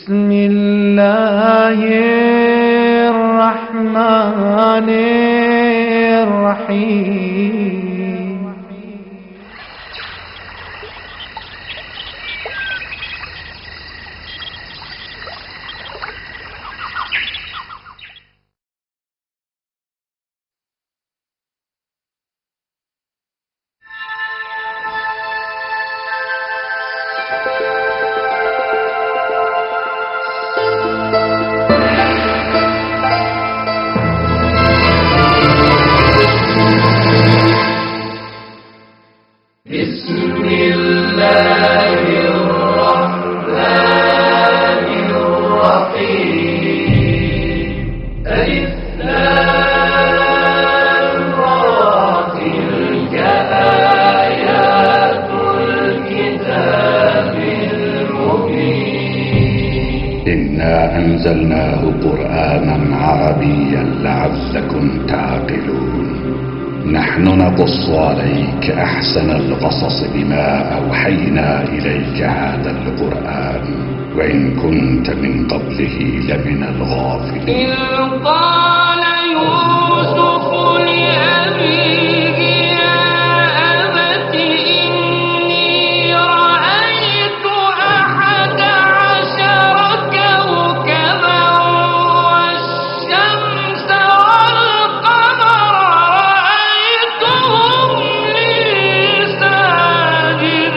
بسم الله الرحمن الرحيم. إنا أنزلناه قرآنا عربيا لعلكم تعقلون. نحن نقص عليك أحسن القصص بما أوحينا إليك هذا القرآن وإن كنت من قبله لمن الغافلين. إذ قال يوسف لأبيه يا أبت إني رأيت 11 كوكبا والشمس والقمر رأيتهم لي ساجدين.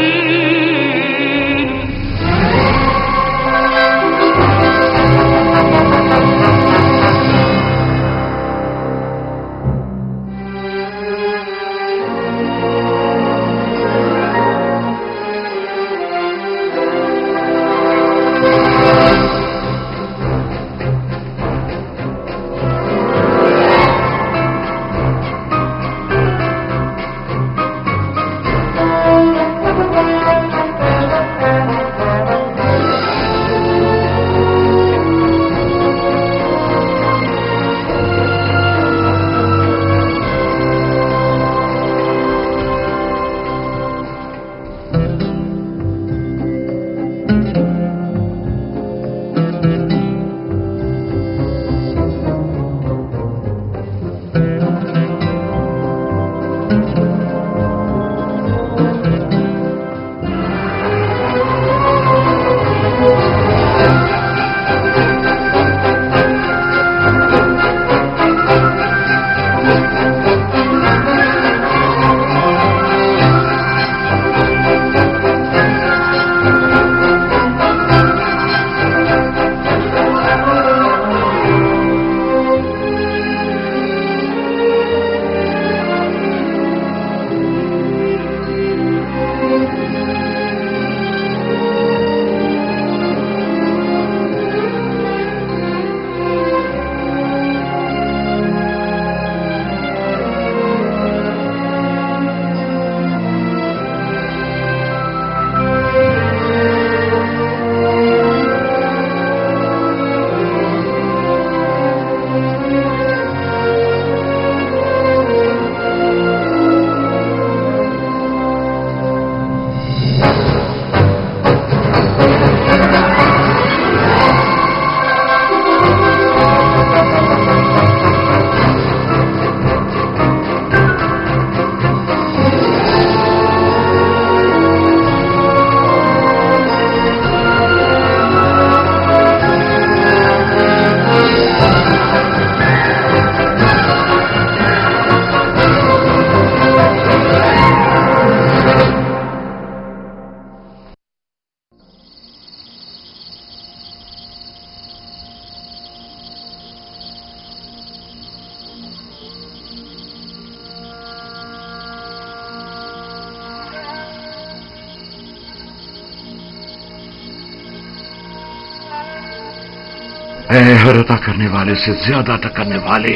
اے عطا کرنے والے سے زیادہ عطا کرنے والے،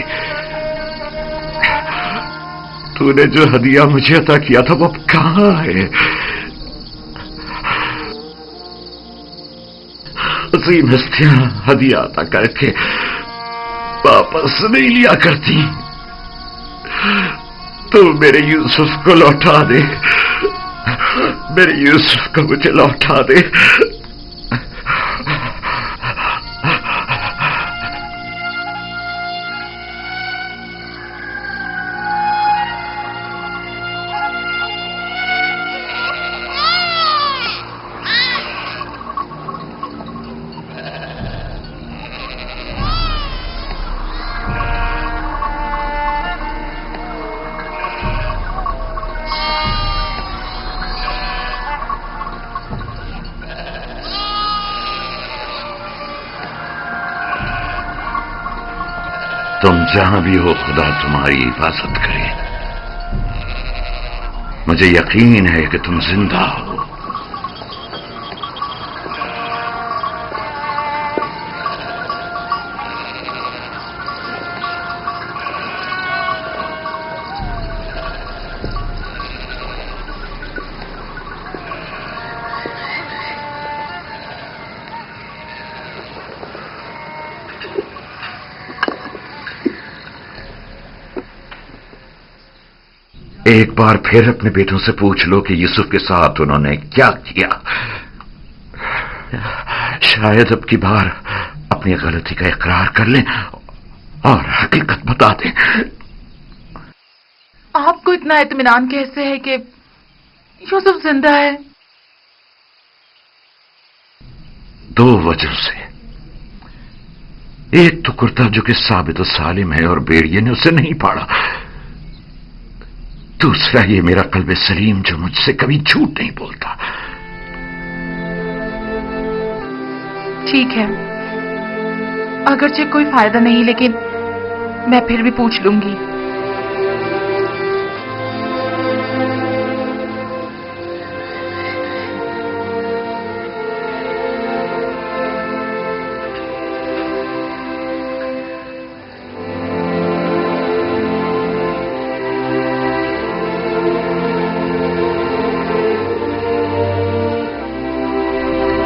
تو نے جو ہدیہ مجھے عطا کیا تھا وہ اب کہاں ہے؟ عظیم ہستیاں ہدیہ عطا کر کے واپس نہیں لیا کرتی، تو میرے یوسف کو لوٹا دے، میرے یوسف کو مجھے لوٹا دے۔ جہاں بھی ہو خدا تمہاری حفاظت کرے. مجھے یقین ہے کہ تم زندہ ہو. ایک بار پھر اپنے بیٹوں سے پوچھ لو کہ یوسف کے ساتھ انہوں نے کیا کیا. شاید اب کی بار اپنی غلطی کا اقرار کر لیں اور حقیقت بتا دیں. آپ کو اتنا اطمینان کیسے ہے کہ یوسف زندہ ہے؟ 2 وجہ سے. ایک تو کرتا جو کہ ثابت و سالم ہے اور بیڑیے نے اسے نہیں پاڑا. دوسرا یہ میرا قلب سلیم جو مجھ سے کبھی جھوٹ نہیں بولتا. ٹھیک ہے، اگرچہ کوئی فائدہ نہیں لیکن میں پھر بھی پوچھ لوں گی.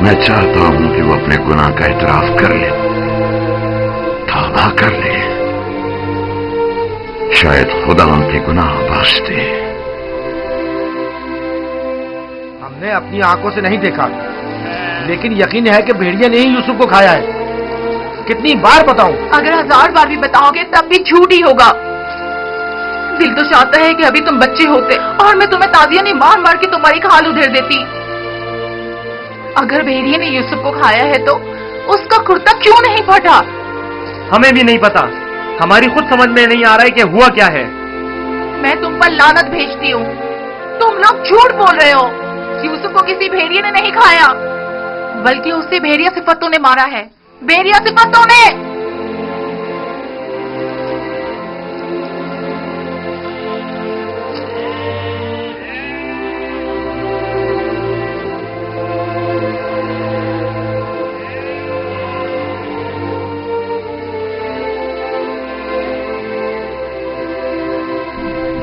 میں چاہتا ہوں کہ وہ اپنے گناہ کا اعتراف کر لے، توبہ کر لے. شاید خدا ان کے گناہ بخش دے. ہم نے اپنی آنکھوں سے نہیں دیکھا لیکن یقین ہے کہ بھیڑیا نے ہی یوسف کو کھایا ہے. کتنی بار بتاؤں؟ اگر 1000 بار بھی بتاؤ گے تب بھی جھوٹ ہی ہوگا. دل تو چاہتا ہے کہ ابھی تم بچے ہوتے اور میں تمہیں تازیاں مار مار کے تمہاری کھال ادھیر دیتی. اگر بھیڑیے نے یوسف کو کھایا ہے تو اس کا کرتا کیوں نہیں پھٹا؟ ہمیں بھی نہیں پتا. ہماری خود سمجھ میں نہیں آ رہا ہے کہ ہوا کیا ہے. میں تم پر لعنت بھیجتی ہوں. تم لوگ جھوٹ بول رہے ہو. یوسف کو کسی بھیڑیے نے نہیں کھایا بلکہ اسے بھیڑیا صفتوں نے مارا ہے. بھیڑیا صفتوں نے.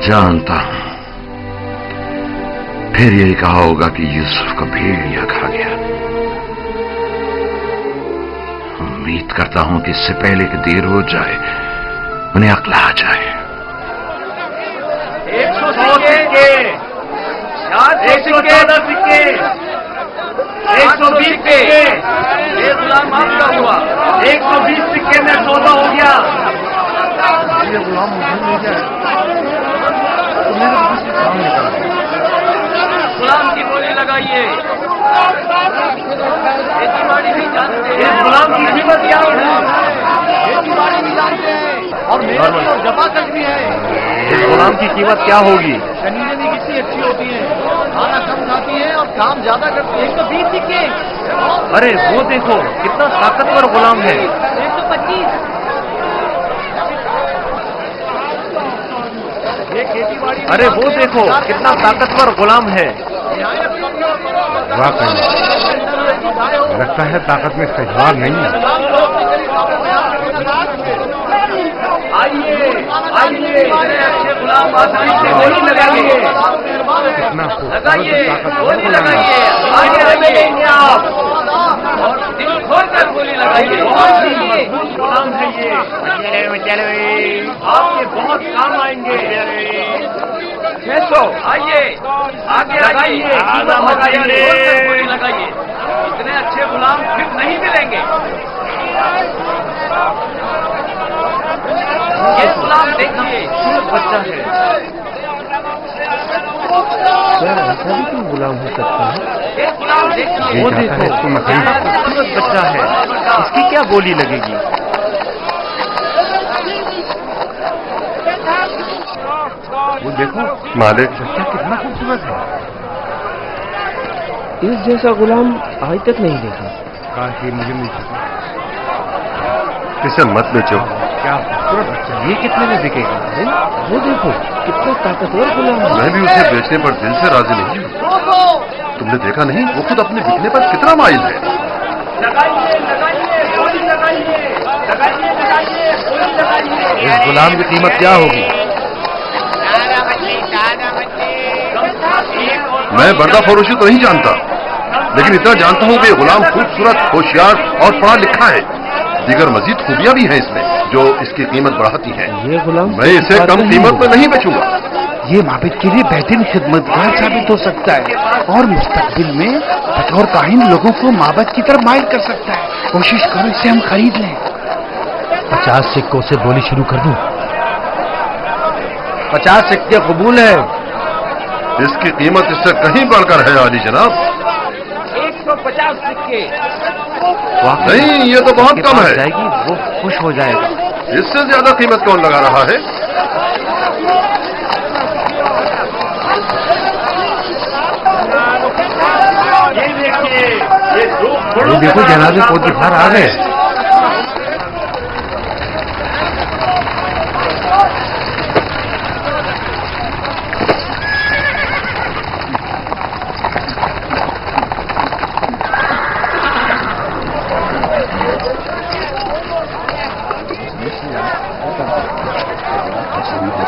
جانتا ہوں پھر یہی کہا ہوگا کہ یوسف کو بھیڑیا کھا گیا. امید کرتا ہوں کہ اس سے پہلے کہ دیر ہو جائے انہیں عقل آ جائے. 100 سکے، 114 سکے، 120 سکے. یہ غلام آپ کا ہوا. 120 سکے میں سودا ہو گیا. یہ غلام مجھے مل جائے. غلام کی بولی لگائیے. غلام کی قیمت کیا ہے؟ اور جفا کش بھی ہے. اس غلام کی قیمت کیا ہوگی؟ زمینیں بھی کتنی اچھی ہوتی ہیں، کھانا کم کھاتی ہیں اور کام زیادہ کرتی ہیں. 120 سکے. ارے وہ دیکھو کتنا طاقتور غلام ہے. 125. ارے وہ دیکھو کتنا طاقتور غلام ہے. واقعی لگتا ہے طاقت میں استحصال نہیں ہے. آئیے آئیے اچھے غلام آسانی سے گولی لگائیے. اتنا لگائیے گولی لگائیے. آگے لگیں گے آپ اور دل کھول کر گولی لگائیے. بہت ہی مضبوط غلام ہے یہ. آپ کے بہت کام آئیں گے. آئیے آگے لگائیے. گولی لگائیے. اتنے اچھے غلام پھر نہیں ملیں گے. یہ غلام دیکھیے بچہ ہے. غلام ہو سکتا ہے. یہ غلام دیکھیے وہ دیکھو اس کو خوبصورت بچہ ہے. اس کی کیا گولی لگے گی؟ وہ دیکھو مالک بچہ کتنا خوبصورت ہے. اس جیسا غلام آج تک نہیں دیکھا. کاش یہ مجھے مل سکے. اسے مت بیچو. क्या खूबसूरत बच्चा, ये कितने में बिकेगा? वो देखो कितना ताकतवर गुलाम है। मैं भी उसे बेचने पर दिल से राजी नहीं हूँ। तुमने देखा नहीं, वो खुद अपने बिकने पर कितना माइल है। इस गुलाम की कीमत क्या होगी? मैं बर्दा फरोशी तो नहीं जानता, लेकिन इतना जानता हूँ कि ये गुलाम खूबसूरत, होशियार और पढ़ा लिखा है। दीगर मजीद खूबियां भी हैं इसमें जो इसकी कीमत बढ़ाती हैं। ये गुलाम मैं इसे कम कीमत में नहीं बेचूंगा। ये माबिद के लिए बेहतरीन खिदमतगार साबित हो सकता है और मुस्तकबिल में बतौर काहिन लोगों को माबद की तरफ माइल कर सकता है। कोशिश करो इसे हम खरीद लें। 50 सिक्कों से बोली शुरू कर दूं? 50 सिक्के कबूल है। इसकी कीमत इससे कहीं बढ़कर है आली जनाब। 150 सिक्के। नहीं, ये तो बहुत कम है। जाएगी, वो खुश हो जाएगा। इससे ज्यादा कीमत कौन लगा रहा है? ये देखो जनाबे पोतीफार आ गए।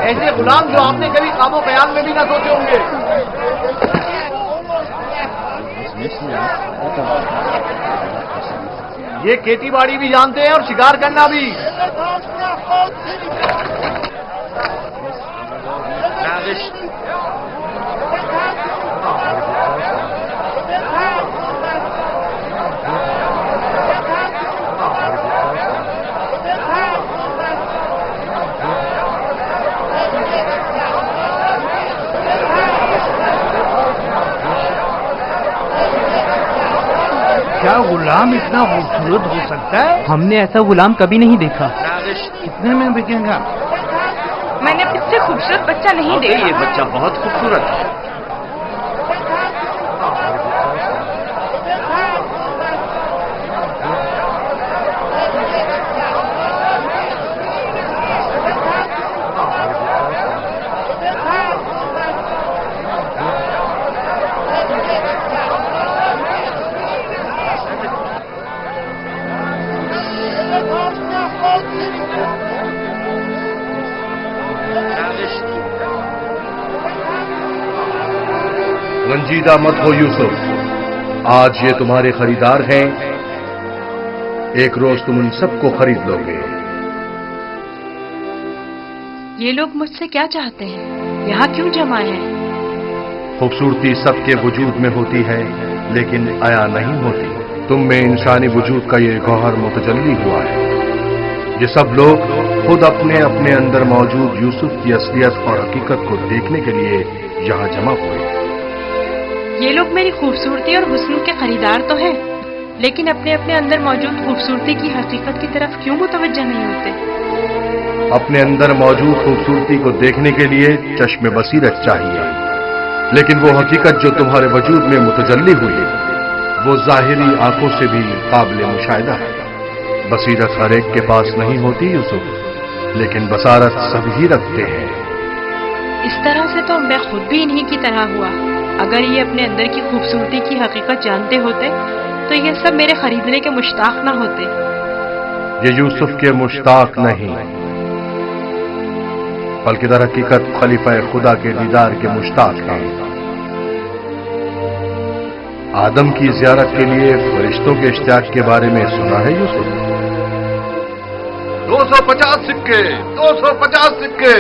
ऐसे गुलाम जो आपने कभी कामो बयान में भी ना सोचे होंगे। ये खेती बाड़ी भी जानते हैं और शिकार करना भी। क्या गुलाम इतना खूबसूरत हो सकता है? हमने ऐसा गुलाम कभी नहीं देखा। कितने में बिकेगा? मैंने इससे खूबसूरत बच्चा नहीं देखा। ये बच्चा बहुत खूबसूरत है। रंजीदा मत हो यूसुफ, आज ये तुम्हारे खरीदार हैं। एक रोज तुम उन सबको खरीद लोगे। ये लोग मुझसे क्या चाहते हैं? यहाँ क्यों जमा है? खूबसूरती सबके वजूद में होती है, लेकिन आया नहीं होती। तुम में इंसानी वजूद का ये गौहर मुतजल्ली हुआ है। ये सब लोग खुद अपने अपने अंदर मौजूद यूसुफ की असलियत और हकीकत को देखने के लिए यहाँ जमा हुए। ये लोग मेरी खूबसूरती और हुस्न के खरीदार तो हैं, लेकिन अपने अपने अंदर मौजूद खूबसूरती की हकीकत की तरफ क्यों मुतवज्जह नहीं होते? अपने अंदर मौजूद खूबसूरती को देखने के लिए चश्मे बसीरत चाहिए, लेकिन वो हकीकत जो तुम्हारे वजूद में मुतजल्ली हुई वो जाहिरी आंखों से भी काबिल मुशाहिदा है। बसीरत हर एक के पास नहीं होती यूसुफ, लेकिन बसारत सभी रखते हैं। इस तरह से तो मैं खुद भी इन्हीं की तरह हुआ। अगर ये अपने अंदर की खूबसूरती की हकीकत जानते होते तो ये सब मेरे खरीदने के मुश्ताक ना होते। ये यूसुफ के मुश्ताक नहीं, बल्कि दर हकीकत खलीफा खुदा के दीदार के मुश्ताक हैं। आदम की ज़ियारत के लिए फरिश्तों के इश्तियाक के बारे में सुना है यूसुफ? 250 सिक्के, 250 सिक्के।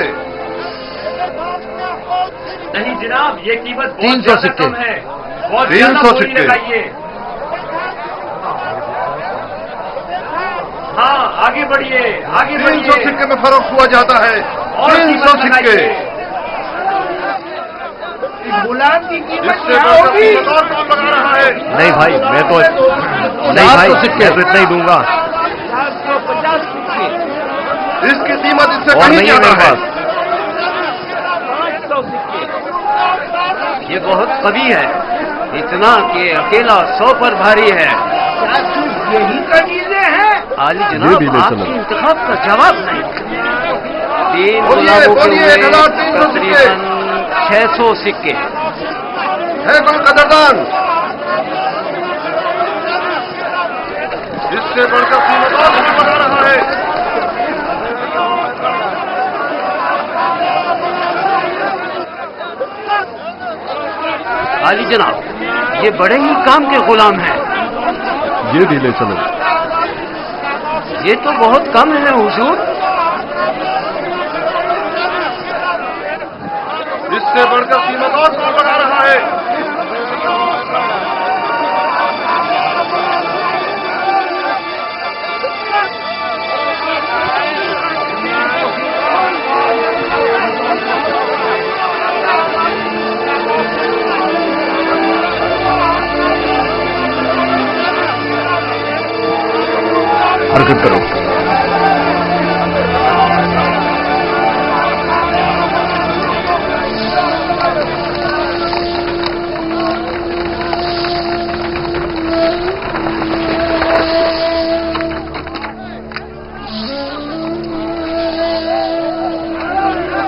नहीं जनाब, ये कीमत 300 सिक्के है। बहुत 300 सिक्के। हाँ, आगे बढ़िए, आगे 300 सिक्के में फरोख्त हुआ जाता है। और 300 सिक्के। गुलाम की कीमत इससे क्या बढ़कर होगी? कीमत और कौन लगा रहा है? नहीं भाई, मैं तो नहीं भाई, मैं तो इतना ही दूंगा। 750 सिक्के। इसकी कीमत इससे और कहीं नहीं है ज्यादा मेरे है। पास। 500 सिक्के। ये बहुत कवि है, इतना कि अकेला 100 पर भारी है। क्या सिर्फ यही तमीजें हैं? आली ये जनाब भी ले चलो। आपके इंतखाब का जवाब नहीं। 3 बोलिए, गुलामों के बोलिए, हुए 1300 सिक्के। तकरीबन 600 सिक्के। है कोई कदरदान? इससे बढ़कर कीमत और नहीं बढ़ा रहा है। आली जनाब, ये बड़े ही काम के गुलाम हैं। ये भी ले चलो। ये तो बहुत कम है हुजूर। इससे बढ़कर कीमत और नहीं बढ़ा रहा है। हरकत करो।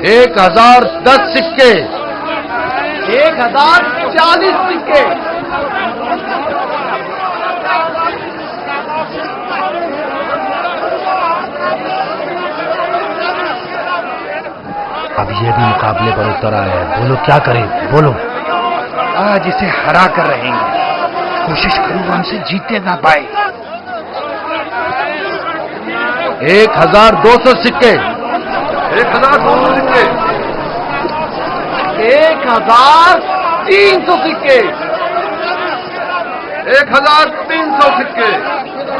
एक 1010 सिक्के। 1040 सिक्के। अब ये भी मुकाबले पर उतर आया है। बोलो क्या करें, बोलो। आज इसे हरा कर रहेंगे। कोशिश करूंगा हमसे जीतने ना पाए। 1200 सिक्के। 1200 सिक्के। 1300 सिक्के। 1300 सिक्के।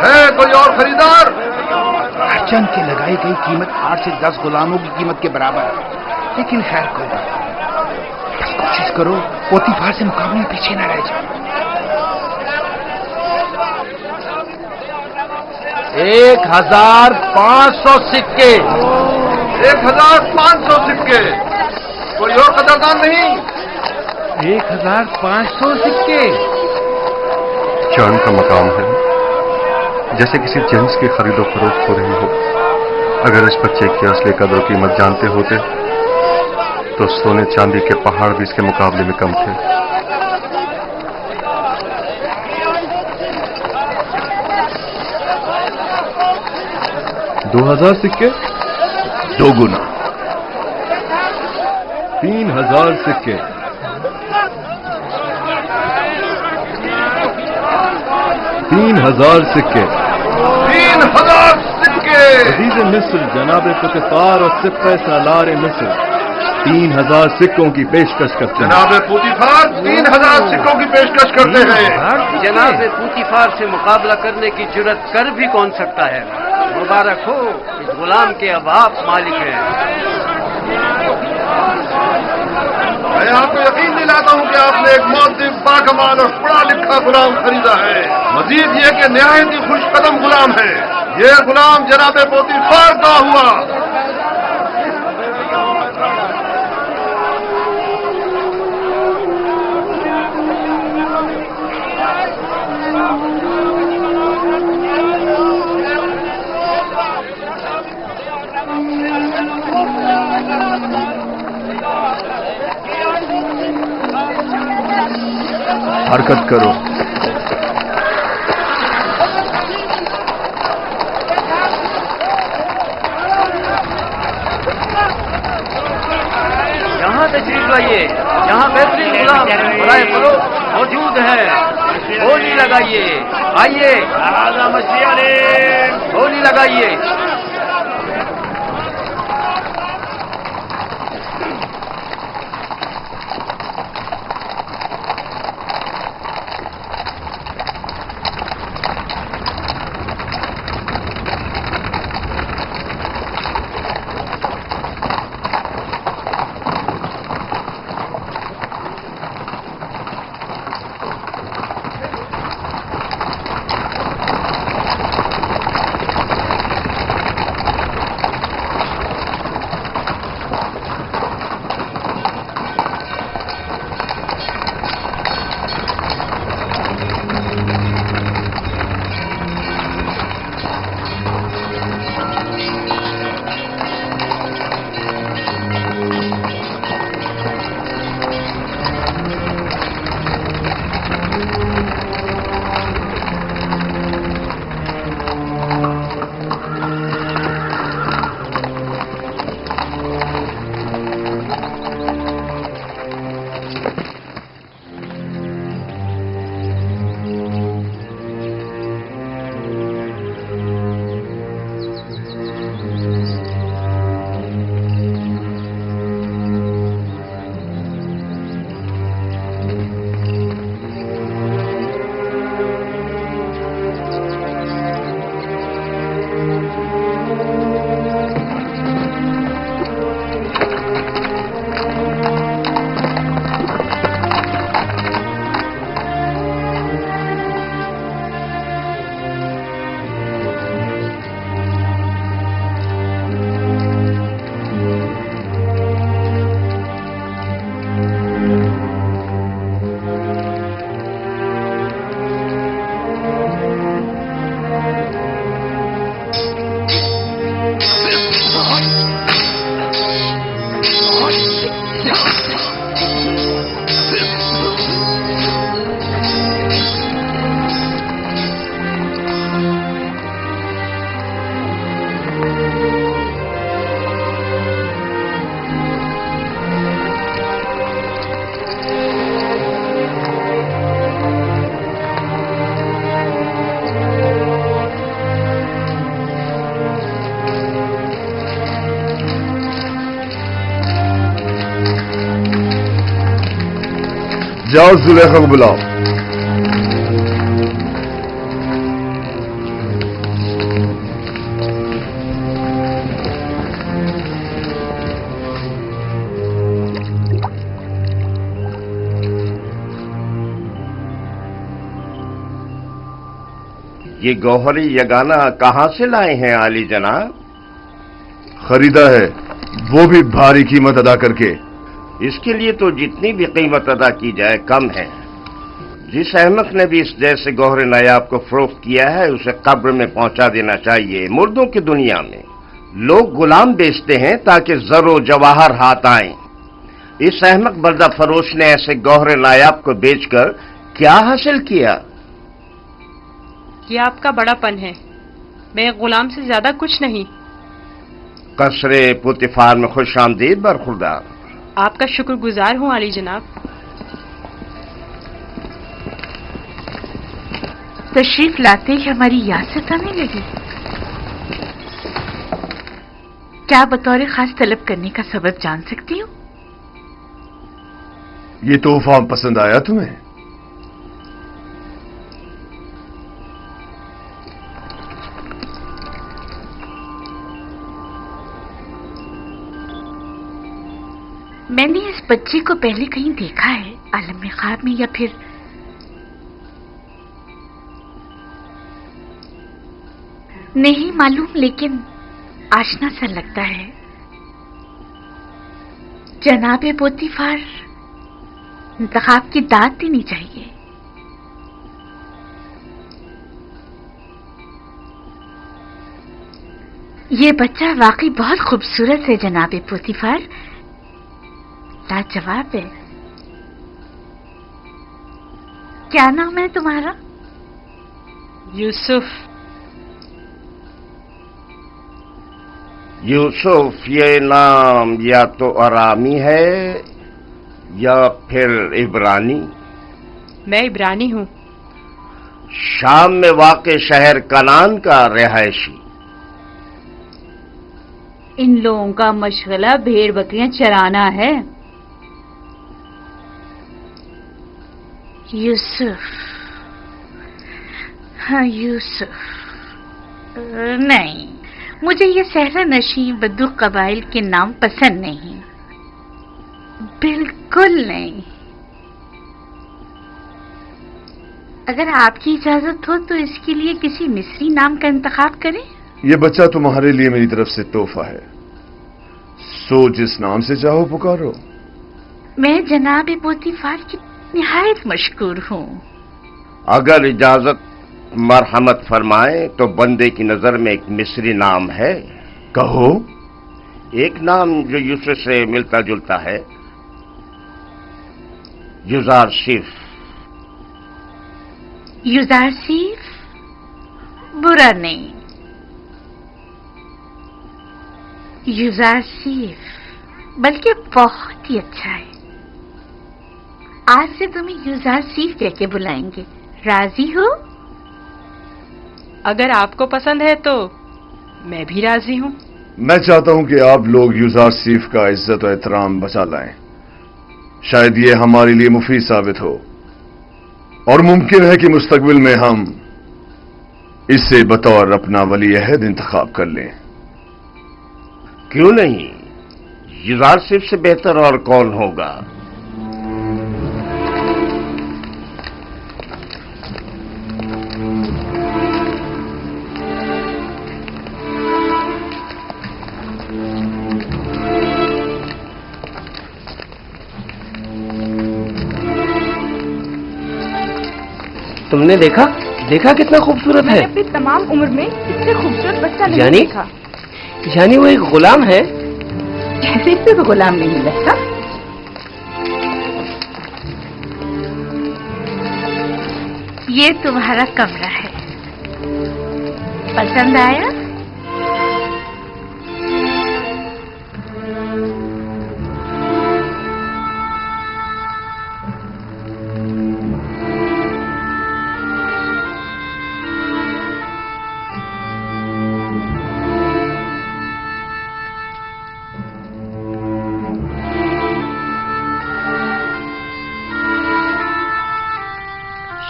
है कोई और खरीदार? अर्चन की लगाई गई कीमत 8 से 10 गुलामों की कीमत के बराबर है, लेकिन खैर कोई बात नहीं। बस कोशिश करो पोतीफार से मुकाबले में पीछे न रह जाओ। 1500 सिक्के। 1500 सिक्के। कोई और कदरदान नहीं? 1500 सिक्के। चांद का मकाम है, जैसे किसी जिन्स की खरीदो फरोख्त हो रही हो। अगर इस बच्चे की असली कदर कीमत जानते होते तो सोने चांदी के पहाड़ भी इसके मुकाबले में कम थे। 2000 सिक्के। 2 गुना। 3000 सिक्के। 3000 सिक्के। 3000 सिक्के। अजीज मिस्र जनाब पुतिफार और सिप्पे सालार मिस्र 3000 सिक्कों की पेशकश करते हैं। जनाब पुतिफार 3000 सिक्कों की पेशकश करते हैं। जनाब पूतीफार से मुकाबला करने की जुर्रत कर भी कौन सकता है। मुबारक हो, इस गुलाम के अब आप मालिक हैं। मैं आपको यकीन दिलाता हूं कि आपने एक मौतिफ बाकमाल और पढ़ा लिखा गुलाम खरीदा है। मजीद ये कि निहायत ही खुश कदम गुलाम है। ये गुलाम जनाब पोतीफार का हुआ। हरकत करो। यहाँ तशरीफ लाइए, यहाँ बेहतरीन गुलाम बराए फरो मौजूद है। होली लगाइए, आइए होली लगाइए। جاؤ زلیخا کو بلاؤ. یہ گوہری یگانہ کہاں سے لائے ہیں عالی جناب؟ خریدا ہے، وہ بھی بھاری قیمت ادا کر کے. اس کے لیے تو جتنی بھی قیمت ادا کی جائے کم ہے. جس احمق نے بھی اس جیسے گوہر نایاب کو فروخت کیا ہے اسے قبر میں پہنچا دینا چاہیے. مردوں کی دنیا میں لوگ غلام بیچتے ہیں تاکہ زر و جواہر ہاتھ آئیں. اس احمق بردہ فروش نے ایسے گوہر نایاب کو بیچ کر کیا حاصل کیا؟ یہ آپ کا بڑا پن ہے. میں ایک غلام سے زیادہ کچھ نہیں. قصر پوتیفار میں خوش آمدید برخوردار. آپ کا شکر گزار ہوں علی جناب. تشریف لاتے ہی ہماری یاست آنے لگی. کیا بطور خاص طلب کرنے کا سبب جان سکتی ہوں؟ یہ تحفہ پسند آیا تمہیں؟ میں نے اس بچے کو پہلے کہیں دیکھا ہے، عالم خواب میں یا پھر نہیں معلوم، لیکن آشنا سا لگتا ہے. جناب پوتیفار، انتخاب کی داد دینی چاہیے. یہ بچہ واقعی بہت خوبصورت ہے جناب پوتیفار، لاجواب ہے. کیا نام ہے تمہارا؟ یوسف. یوسف یہ نام یا تو آرامی ہے یا پھر عبرانی. میں عبرانی ہوں. شام میں واقع شہر کنان کا رہائشی. ان لوگوں کا مشغلہ بھیڑ بکریاں چرانا ہے. یوسف، ہاں یوسف. نہیں، مجھے یہ صحرا نشین بدو قبائل کے نام پسند نہیں، بالکل نہیں. اگر آپ کی اجازت ہو تو اس کے لیے کسی مصری نام کا انتخاب کریں. یہ بچہ تمہارے لیے میری طرف سے تحفہ ہے، سو جس نام سے چاہو پکارو. میں جناب پوتیفار کی نہایت مشکور ہوں. اگر اجازت مرحمت فرمائے تو بندے کی نظر میں ایک مصری نام ہے. کہو. ایک نام جو یوسف سے ملتا جلتا ہے، یوزارسیف. یوزارسیف برا نہیں. یوزارسیف بلکہ بہت ہی اچھا ہے. آج سے تمہیں یوزارسیف کہہ کے بلائیں گے. راضی ہو؟ اگر آپ کو پسند ہے تو میں بھی راضی ہوں. میں چاہتا ہوں کہ آپ لوگ یوزارسیف کا عزت و احترام بچا لائیں. شاید یہ ہمارے لیے مفید ثابت ہو اور ممکن ہے کہ مستقبل میں ہم اسے بطور اپنا ولی عہد انتخاب کر لیں. کیوں نہیں؟ یوزارسیف سے بہتر اور کون ہوگا؟ تم نے دیکھا کتنا خوبصورت میں ہے. نے اپنی تمام عمر میں اس سے خوبصورت بچہ نہیں یعنی؟ دیکھا. یعنی وہ ایک غلام ہے. کیسے سے تو غلام نہیں لگتا. یہ تمہارا کمرہ ہے، پسند آیا؟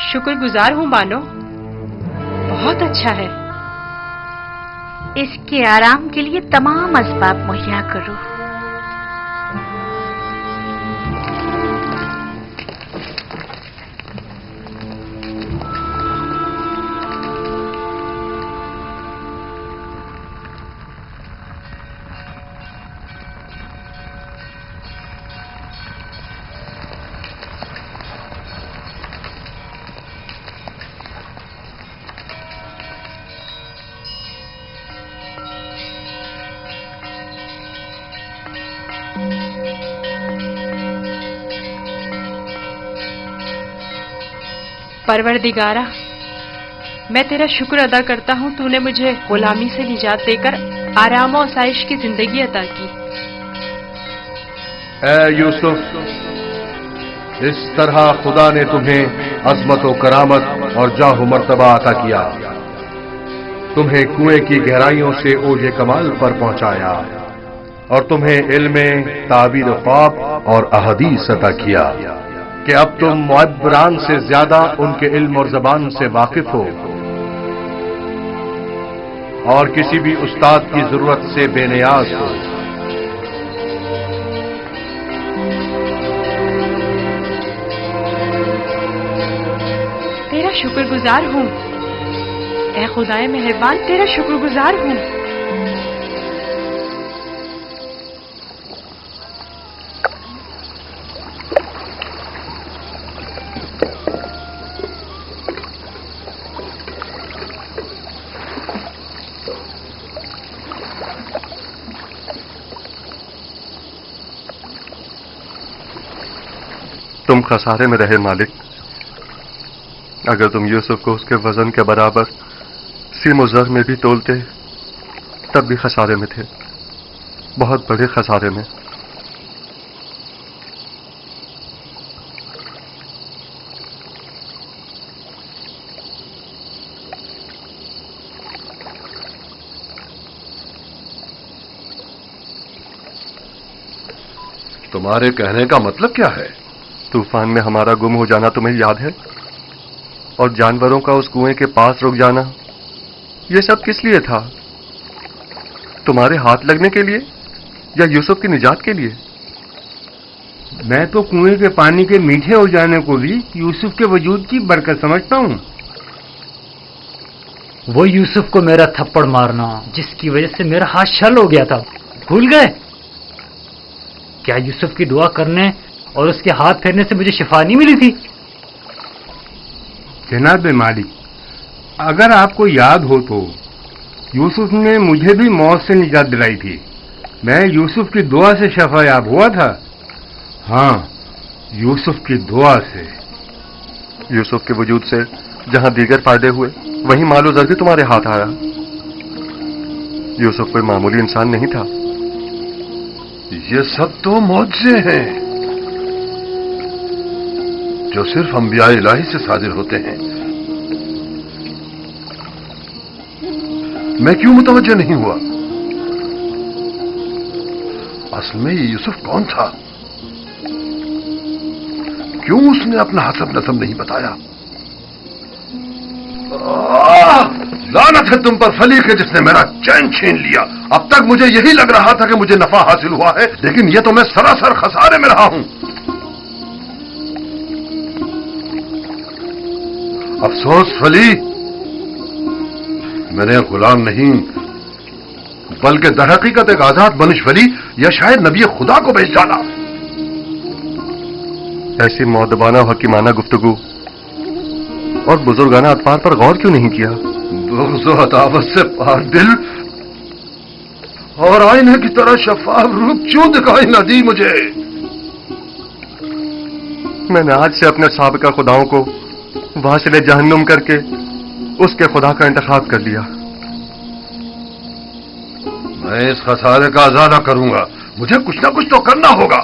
शुक्रगुजार हूँ बानो, बहुत अच्छा है। इसके आराम के लिए तमाम असबाब मुहैया करो। परवरदिगारा, मैं तेरा शुक्र अदा करता हूँ, तूने मुझे गुलामी से निजात देकर आराम और आसाइश की जिंदगी अता की। ऐ यूसुफ, इस तरह खुदा ने तुम्हें अजमत व करामत और जाह मर्तबा अता किया, तुम्हें कुएं की गहराइयों से ओजे कमाल पर पहुंचाया और तुम्हें इल्म, ताबीर ख्वाब और अहदीस अता किया कि अब तुम मुअब्बरान से ज्यादा उनके इल्म और जबान से वाकिफ हो और किसी भी उस्ताद की जरूरत से बेनियाज हो। तेरा शुक्रगुजार हूँ, ऐ खुदाए मेहरबान, तेरा शुक्रगुजार हूँ। तुम खसारे में रहे मालिक। अगर तुम यूसुफ को उसके वजन के बराबर सीम ज़र में भी तोलते तब भी खसारे में थे, बहुत बड़े खसारे में। तुम्हारे कहने का मतलब क्या है? तूफान में हमारा गुम हो जाना तुम्हें याद है, और जानवरों का उस कुएं के पास रुक जाना, ये सब किस लिए था? तुम्हारे हाथ लगने के लिए या यूसुफ की निजात के लिए? मैं तो कुएं के पानी के मीठे हो जाने को भी यूसुफ के वजूद की बरकत समझता हूँ। वो यूसुफ को मेरा थप्पड़ मारना जिसकी वजह से मेरा हाथ छल हो गया था, भूल गए? क्या यूसुफ की दुआ करने और उसके हाथ फेरने से मुझे शिफा नहीं मिली थी? जनाब मालिक, अगर आपको याद हो तो यूसुफ ने मुझे भी मौत से निजात दिलाई थी। मैं यूसुफ की दुआ से शफायाब हुआ था। हाँ, यूसुफ की दुआ से। यूसुफ के वजूद से जहां दीगर फायदे हुए, वहीं मालो ज़र भी तुम्हारे हाथ आया। यूसुफ कोई मामूली इंसान नहीं था। ये सब तो मौजज़े हैं जो सिर्फ अंबिया इलाही से सादिर होते हैं। मैं क्यों मुतवज्जो नहीं हुआ? असल में ये यूसुफ कौन था? क्यों उसने अपना हसब नसब नहीं बताया? लानत है तुम पर फली के जिसने मेरा चैन छीन लिया। अब तक मुझे यही लग रहा था कि मुझे नफा हासिल हुआ है, लेकिन यह तो मैं सरासर खसारे में रहा हूं। अफसोस फली, मैंने गुलाम नहीं बल्कि दरहकीकत एक आजाद बनश्वरी या शायद नबी खुदा को भेज डाला। ऐसी मौदबाना हकीमाना गुफ्तगू और बुजुर्गाना अतवार पर गौर क्यों नहीं किया? बुग़्ज़ व अदावत से पार दिल और आईने की तरह शफाफ रूप क्यों दिखाई न दी मुझे? मैंने आज से अपने साबिका खुदाओं को वासिले जहन्नुम करके उसके खुदा का इंतखाब कर लिया। मैं इस खसारे का अज़ाला करूंगा। मुझे कुछ ना कुछ तो करना होगा।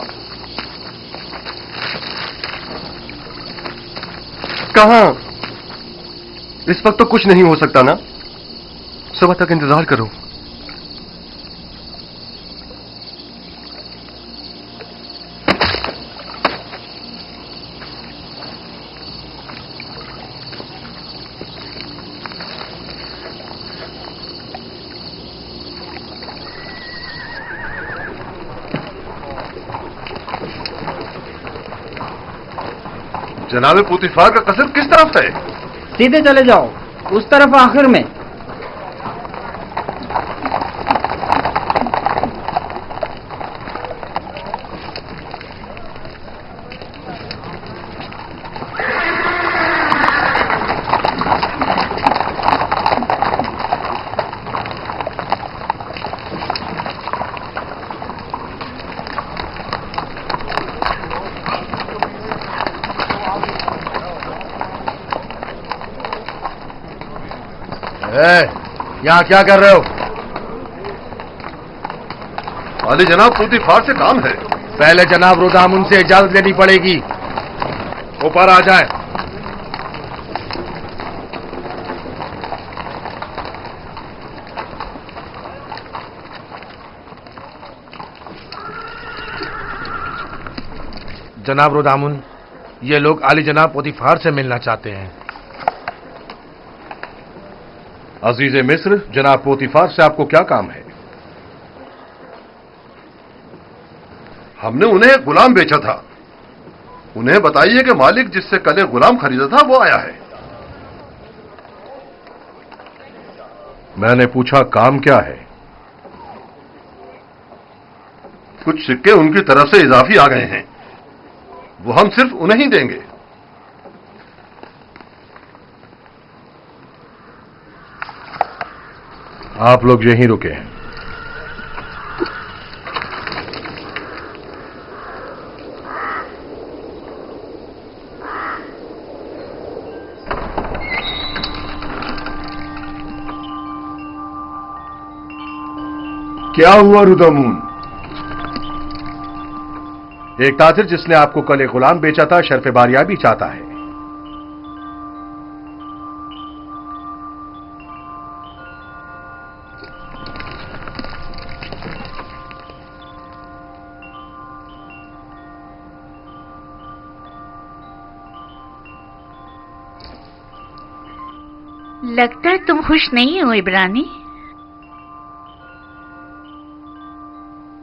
कहां? इस वक्त तो कुछ नहीं हो सकता ना, सुबह तक इंतजार करो। जनाब पुतिफार का कसर किस तरफ है? सीधे चले जाओ, उस तरफ आखिर में। यहाँ क्या कर रहे हो? वाली जनाब पुतिफार से काम है। पहले जनाब रुदामुन से इजाजत लेनी पड़ेगी। ऊपर आ जाए। जनाब रुदामुन, ये लोग आली जनाब पुतिफार से मिलना चाहते हैं। अजीज मिस्र, जनाब पोतीफार से आपको क्या काम है? हमने उन्हें एक गुलाम बेचा था। उन्हें बताइए कि मालिक जिससे कल एक गुलाम खरीदा था वो आया है। मैंने पूछा काम क्या है? कुछ सिक्के उनकी तरफ से इजाफी आ गए हैं, वो हम सिर्फ उन्हें ही देंगे। आप लोग यहीं रुके हैं। क्या हुआ रुदामुन? एक ताजिर जिसने आपको कल एक गुलाम बेचा था शर्फ बारियाबी चाहता है। लगता है तुम खुश नहीं हो इब्रानी।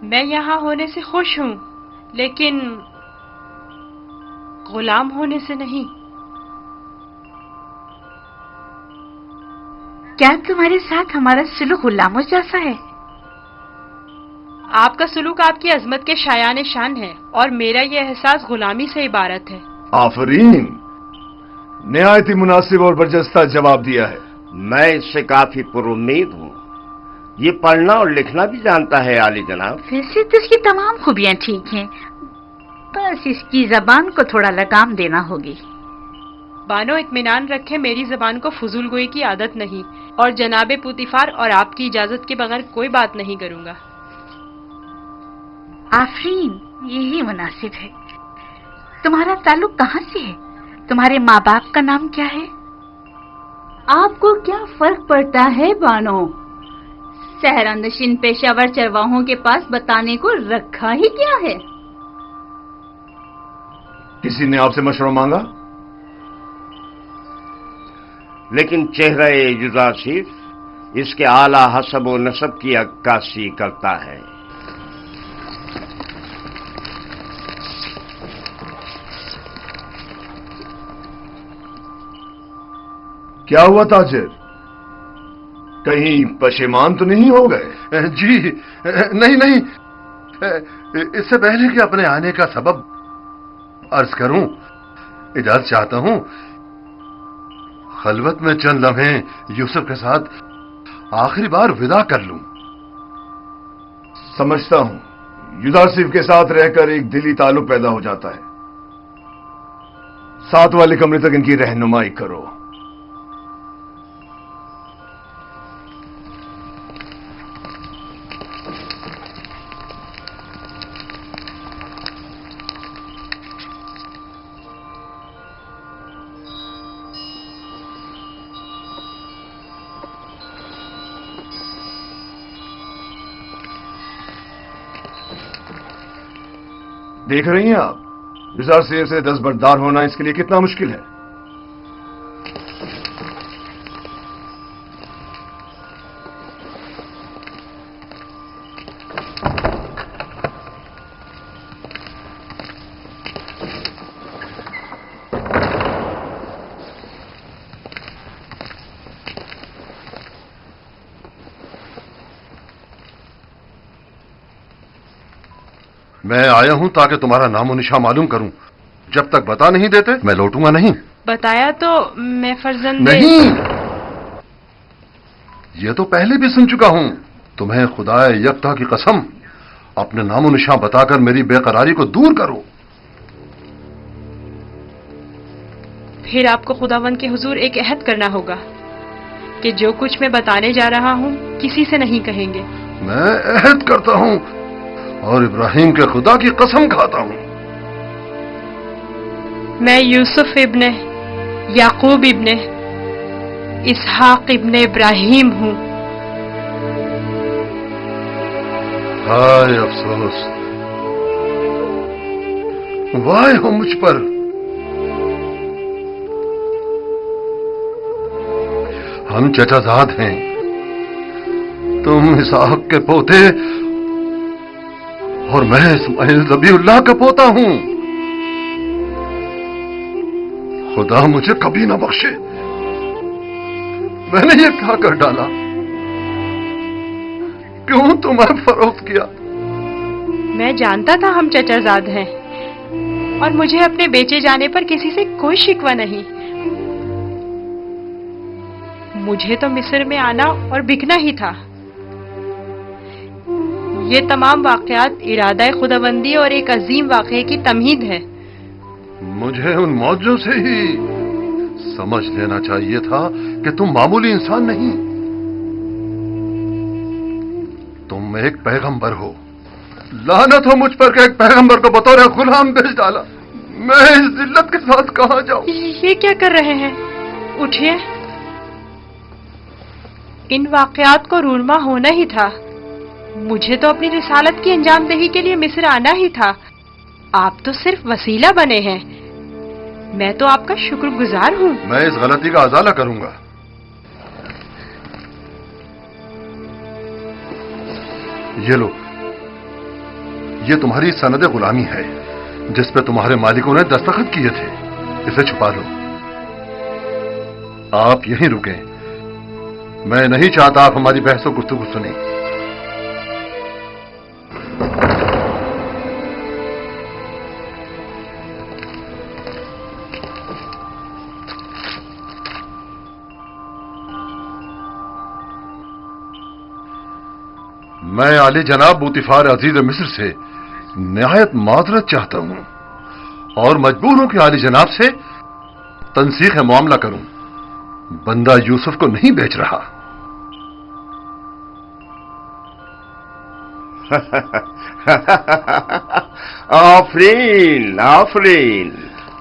मैं यहाँ होने से खुश हूँ, लेकिन गुलाम होने से नहीं। क्या तुम्हारे साथ हमारा सुलूक गुलामों जैसा है? आपका सुलूक आपकी अजमत के शायान शान है और मेरा ये एहसास गुलामी से इबारत है। आफरीन, निहायत ही मुनासिब और बरजस्ता जवाब दिया है। मैं इससे काफी पुरुम्मीद हूँ। ये पढ़ना और लिखना भी जानता है आली जनाब। वैसे तो इसकी तमाम खूबियां ठीक हैं, बस इसकी जबान को थोड़ा लगाम देना होगी। बानो इत्मीनान रखे, मेरी जबान को फजूल गोई की आदत नहीं और जनाबे पुतिफार और आपकी इजाजत के बगैर कोई बात नहीं करूंगा। आफरीन, यही मुनासिब है। तुम्हारा ताल्लुक कहाँ से है? तुम्हारे माँ बाप का नाम क्या है? आपको क्या फर्क पड़ता है बानो? सहरानशीन पेशावर चरवाहों के पास बताने को रखा ही क्या है? किसी ने आपसे मशवरा मांगा? लेकिन चेहरा जुज़ासिफ इसके आला हसब व नसब की अक्कासी करता है। क्या हुआ ताजिर? कहीं पशेमान तो नहीं हो गए? जी नहीं नहीं, इससे पहले कि अपने आने का सबब अर्ज करूं, इजाजत चाहता हूं खलवत में चंद लम्हे यूसुफ के साथ आखिरी बार विदा कर लूं। समझता हूं युदासिफ के साथ रहकर एक दिली ताल्लुक पैदा हो जाता है। साथ वाले कमरे तक इनकी रहनुमाई करो। देख रही हैं आप, गुजार से दस्तबरदार होना इसके लिए कितना मुश्किल है। मैं आया हूं ताकि तुम्हारा नामो निशान मालूम करूं। जब तक बता नहीं देते मैं लौटूंगा नहीं। बताया तो मैं फर्जंदे नहीं, ये तो पहले भी सुन चुका हूं। तुम्हें खुदाए यकता की कसम, अपने नामो निशान बताकर मेरी बेकरारी को दूर करो। फिर आपको खुदावंद के हुजूर एक अहद करना होगा कि जो कुछ मैं बताने जा रहा हूँ किसी से नहीं कहेंगे। मैं अहद करता हूं और इब्राहिम के खुदा की कसम खाता हूं। मैं यूसुफ इब्ने याकूब इब्ने इसहाक इब्ने इब्राहिम हूँ। हाय अफसोस, वाह हो मुझ पर। हम चचाजाद हैं, तुम इसहाक के पोते और मैं इस्माइल ज़बीउल्लाह का पोता हूं। खुदा मुझे कभी ना बख्शे, मैंने ये क्या कर डाला? क्यों तुम्हें फरोख्त किया? मैं जानता था हम चचाजाद हैं और मुझे अपने बेचे जाने पर किसी से कोई शिकवा नहीं। मुझे तो मिस्र में आना और बिकना ही था। ये तमाम वाकयात इरादा खुदाबंदी और एक अजीम वाक़े की तमहीद है। मुझे उन मौजों से ही समझ लेना चाहिए था कि तुम मामूली इंसान नहीं, तुम एक पैगंबर हो। लानत हो मुझ पर कि एक पैगंबर को बतौर गुलाम बेच डाला। मैं इस जिल्लत के साथ कहां जाऊं? ये क्या कर रहे हैं? उठिए। इन वाकयात को रूनमा होना ही था। मुझे तो अपनी रिसालत की अंजामदही के लिए मिस्र आना ही था। आप तो सिर्फ वसीला बने हैं। मैं तो आपका शुक्रगुजार हूँ। मैं इस गलती का अजाला करूंगा। ये लो, ये तुम्हारी सनद गुलामी है जिस पे तुम्हारे मालिकों ने दस्तखत किए थे। इसे छुपा लो। आप यहीं रुकें, मैं नहीं चाहता आप हमारी बहस और गुफ्तगू सुने। मैं आले जनाब बूतिफार अजीज मिस्र से निहायत माजरत चाहता हूं और मजबूर हूं कि आले जनाब से तनसीख मामला करूं। बंदा यूसुफ को नहीं बेच रहा। आफरीन आफरीन।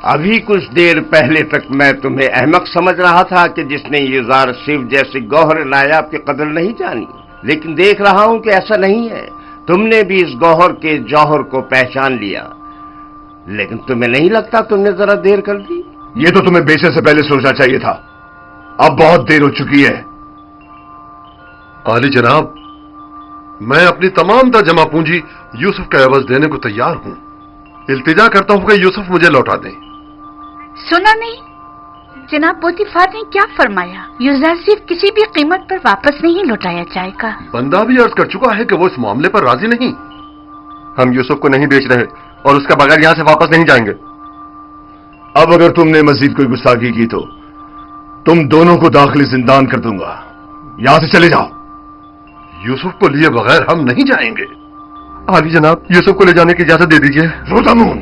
अभी कुछ देर पहले तक मैं तुम्हें अहमक समझ रहा था कि जिसने ये जार शिव जैसे गौहर नायाब की कदर नहीं जानी, लेकिन देख रहा हूं कि ऐसा नहीं है। तुमने भी इस गौहर के जौहर को पहचान लिया, लेकिन तुम्हें नहीं लगता तुमने जरा देर कर दी? ये तो तुम्हें बेचने से पहले सोचना चाहिए था। अब बहुत देर हो चुकी है। आली जनाब, मैं अपनी तमाम तर जमा पूंजी यूसुफ का एवज देने को तैयार हूं। इल्तिजा करता हूं कि यूसुफ मुझे लौटा दें। सुना नहीं जनाब पोतीफार ने क्या फरमाया? यूसुफ किसी भी कीमत पर वापस नहीं लौटाया जाएगा। बंदा भी अर्ज कर चुका है कि वो इस मामले पर राजी नहीं। हम यूसुफ को नहीं बेच रहे और उसका बगैर यहां से वापस नहीं जाएंगे। अब अगर तुमने मजीद कोई गुस्ताखी की तो तुम दोनों को दाखिली जिंदान कर दूंगा। यहां से चले जाओ। यूसुफ को लिए बगैर हम नहीं जाएंगे। आली जनाब, यूसुफ को ले जाने की इजाजत दे दीजिए। रोजामून,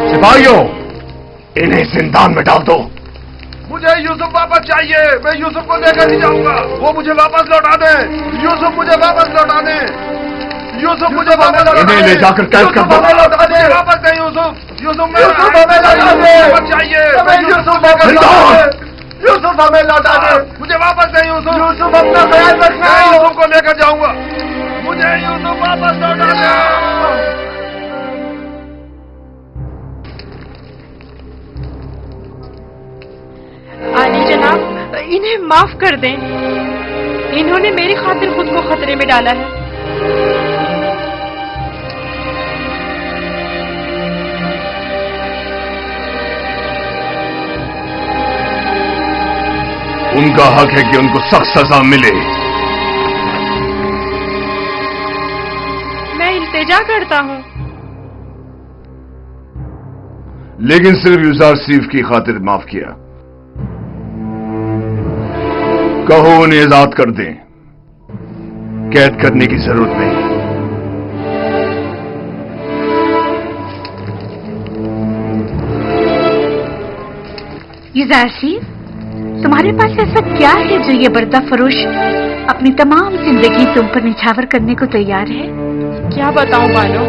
सिपाहियों, इन्हें जिंदान में डाल दो। मुझे यूसुफ वापस चाहिए। मैं यूसुफ को लेकर ही जाऊंगा। वो मुझे वापस लौटा दे। यूसुफ मुझे वापस लौटा दे। यूसुफ मुझे वापस लौटा दे। इन्हें ले जाकर कैद कर दो। लौटा दे। वापस दे यूसुफ। यूसुफ हमें चाहिए। यूसुफ हमें लौटा दे। मुझे वापस दे यूसुफ। यूसुफ अपना ख्याल रखना। यूसुफ को लेकर जाऊंगा। मुझे यूसुफ वापस लौटा दे। आली जनाब, इन्हें माफ कर दें। इन्होंने मेरी खातिर खुद को खतरे में डाला है। उनका हक है कि उनको सख्त सजा मिले। मैं इल्तिजा करता हूँ, लेकिन सिर्फ यूजारसीफ की खातिर माफ किया। कहो उन्हें आजाद कर दें, कैद करने की जरूरत नहीं। यूजारसीफ, तुम्हारे पास ऐसा क्या है जो ये बर्दा फरोश अपनी तमाम जिंदगी तुम पर निछावर करने को तैयार है? क्या बताऊं बानो,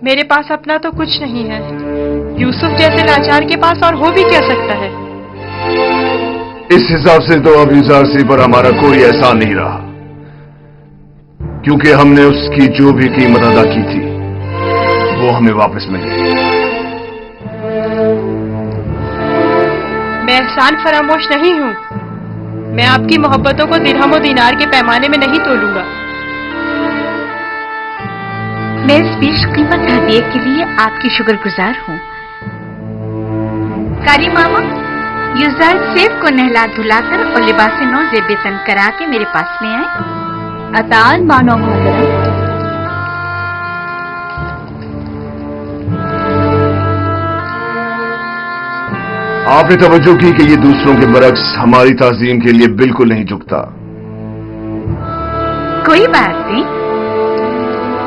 मेरे पास अपना तो कुछ नहीं है। यूसुफ जैसे लाचार के पास और हो भी क्या सकता है? इस हिसाब से तो अब यूजारसीफ पर हमारा कोई एहसान नहीं रहा, क्योंकि हमने उसकी जो भी कीमत अदा की थी वो हमें वापस मिल गई। मैं एहसान फरामोश नहीं हूँ। मैं आपकी मोहब्बतों को दिरहम और दीनार के पैमाने में नहीं तोलूंगा। मैं इस बेशकीमत हदिये के लिए आपकी शुक्रगुजार हूँ। कारी मामा, यूजारसीफ को नहला धुलाकर और लिबास नौ ज़ेब तन करा के मेरे पास ले आए। अतान बानो मोहतरम। आपने तवज्जो की कि ये दूसरों के बरक्स हमारी ताजीम के लिए बिल्कुल नहीं झुकता। कोई बात नहीं,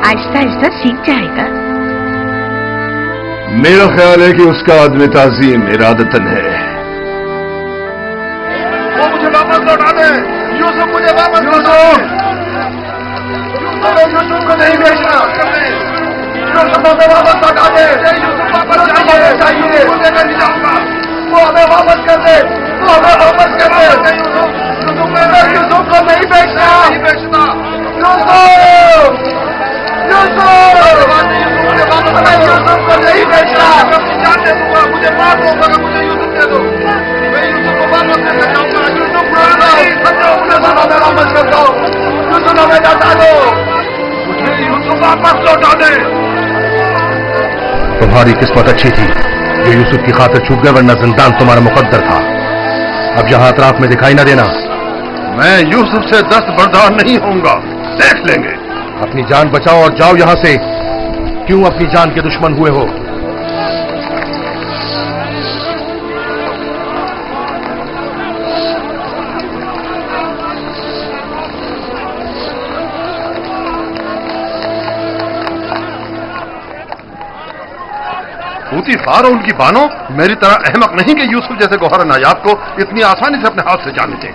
आहिस्ता आहिस्ता सीख जाएगा। मेरा ख्याल है कि उसका आदमी ताजीम इरादतन है। वो मुझे वापस लौटा दे, यूसुफ मुझे वापस लौटा दे। यूसुफ को नहीं भेजना, यूसुफ हमें वापस लौटा दे। यूसुफ वापस चाहिए, मुझे नहीं जाऊंगा। वो हमें वापस कर दे, वो हमें वापस कर दे। यूसुफ को नहीं बेचना, यूसुफ, यूसुफ, यूसुफ को नहीं बेचना। जान दे दूंगा, मुझे मार दो मगर मुझे यूसुफ दे दो। मैं यूसुफ को वापस करना चाहूंगा। यूसुफ हमें वापस कर दो, यूसुफ हमें लौटा दो, मुझे यूसुफ वापस लौटा दे। तुम्हारी किस्मत अच्छी थी जो यूसुफ की खातिर छूट गए, वरना जिंदान तुम्हारा मुकद्दर था। अब यहां अतराफ में दिखाई ना देना। मैं यूसुफ से दस्तबरदार नहीं होऊंगा, देख लेंगे। अपनी जान बचाओ और जाओ यहां से। क्यों अपनी जान के दुश्मन हुए हो? फार और उनकी बानो मेरी तरह अहमक नहीं कि यूसुफ जैसे गौहर नायाब को इतनी आसानी से अपने हाथ से जाने दें।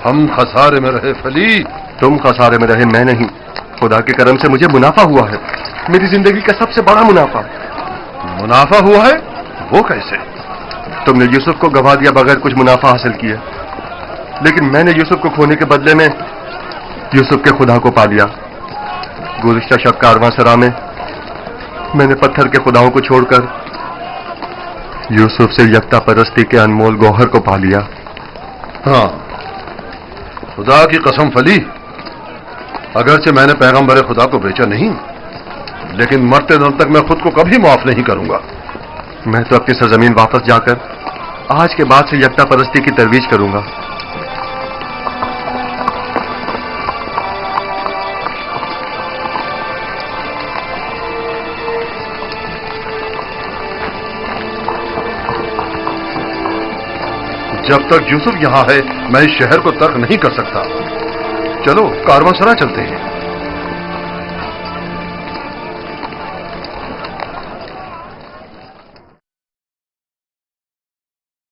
हम खसारे में रहे फली। तुम खसारे में रहे, मैं नहीं। खुदा के करम से मुझे मुनाफा हुआ है, मेरी जिंदगी का सबसे बड़ा मुनाफा। मुनाफा हुआ है? वो कैसे? तुमने यूसुफ को गवा दिया बगैर कुछ मुनाफा हासिल किया, लेकिन मैंने यूसुफ को खोने के बदले में यूसुफ के खुदा को पा लिया। गुज़िश्ता शब कारवांसरा में मैंने पत्थर के खुदाओं को छोड़कर यूसुफ से यकता परस्ती के अनमोल गौहर को पा लिया। हाँ, खुदा की कसम फली, अगरचे मैंने पैगंबर खुदा को बेचा नहीं, लेकिन मरते दम तक मैं खुद को कभी माफ नहीं करूंगा। मैं तो अपनी सरजमीन वापस जाकर आज के बाद से यकता परस्ती की तरवीज करूंगा। जब तक यूसुफ यहां है मैं इस शहर को तर्क नहीं कर सकता। चलो कारवांसरा चलते हैं।